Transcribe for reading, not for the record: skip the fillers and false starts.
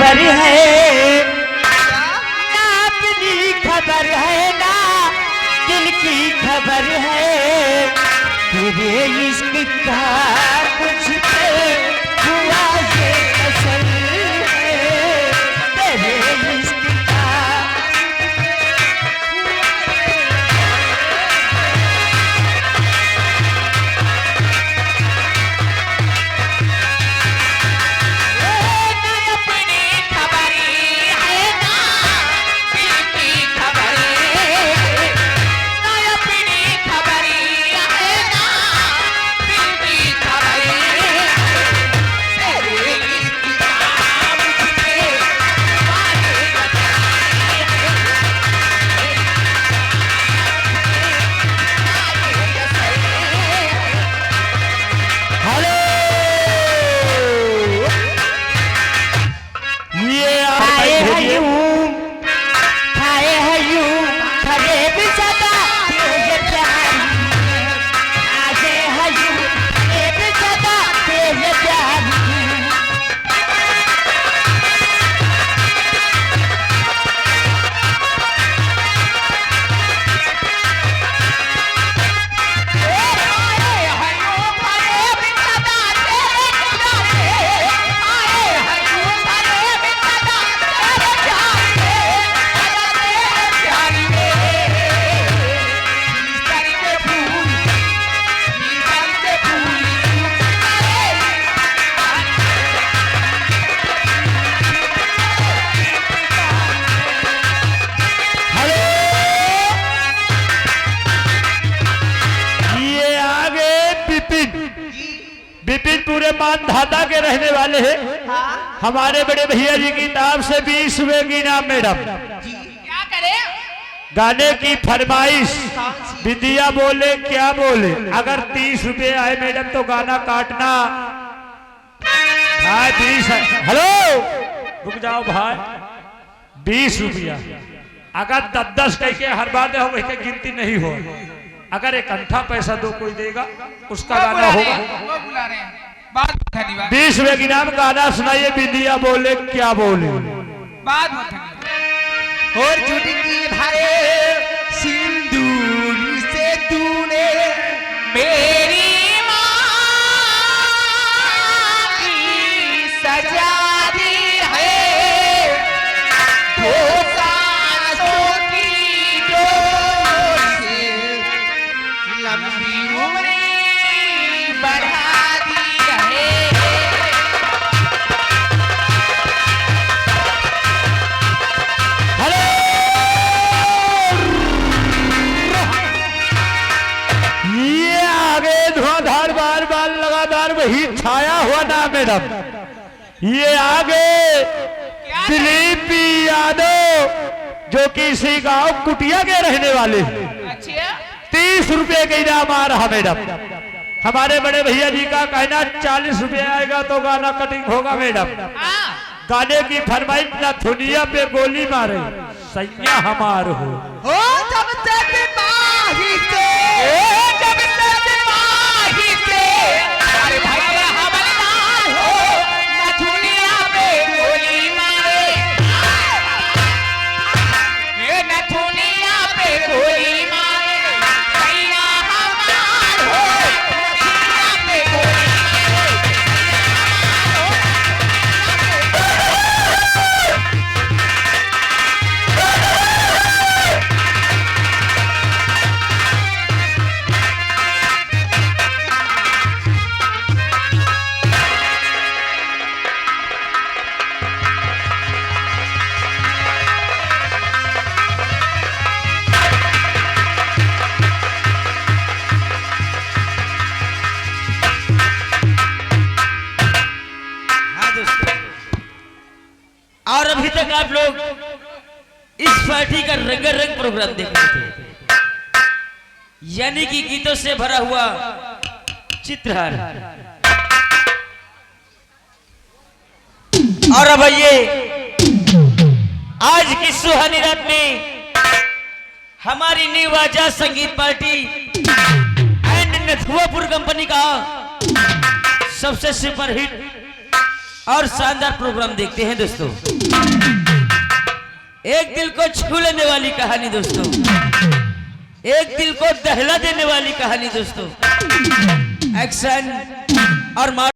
खबर है ना अपनी खबर है ना दिल की खबर है तेरे इश्क का कुछ पे हुआ ये असर है तेरे इश्क का। विपिन पूरे मानधाता के रहने वाले हैं। हाँ? हमारे बड़े भैया जी की ताब से 20 रुपए की इनाम मैडम। क्या करे? गाने की फरमाइश विद्या बोले क्या बोले, अगर 30 रुपए आए मैडम तो गाना काटना। हाँ 20 है। हेलो रुक जाओ भाई, 20 रुपया अगर 10-10 कह के हर बार हो वही गिनती नहीं हो। अगर एक अंठा पैसा दो कोई देगा उसका गाना होगा। 20 रुपए की नाम गाना सुनाइए विद्या बोले क्या बोले। और जुड़गी भाई सिंदूर से तूने मेरी माँ की सजा दी है, दो सांसों की डोर से लंबी उम्र बढ़ा दी है। धुआंधार बार बार लगातार वही छाया हुआ ना मैडम। ये आगे दिलीप यादव जो कि इसी गांव कुटिया के रहने वाले हैं। 30 रुपए का इनाम आ रहा मैडम। हमारे बड़े भैया जी का कहना 40 रुपए आएगा तो गाना कटिंग होगा मैडम। गाने की फरमाइश ना दुनिया पे गोली मारे सैया हमार हो जब तक माही से जब तक माही से अरे भैया हवलदार हो ना दुनिया पे गोली मारे, ये ना दुनिया पे गोली मारे भैया हमार हो दुनिया पे गोली और अभी तक आप लोग इस पार्टी का रंगारंग प्रोग्राम देख रहे थे, यानी कि गीतों से भरा हुआ चित्रहार। और अब आइए आज की सुहानी रात में हमारी न्यू आजाद संगीत पार्टी एंड नथुआपुर कंपनी का सबसे सुपरहिट और शानदार प्रोग्राम देखते हैं दोस्तों। एक दिल को छू लेने वाली कहानी दोस्तों, एक दिल को दहला देने वाली कहानी दोस्तों। एक्शन और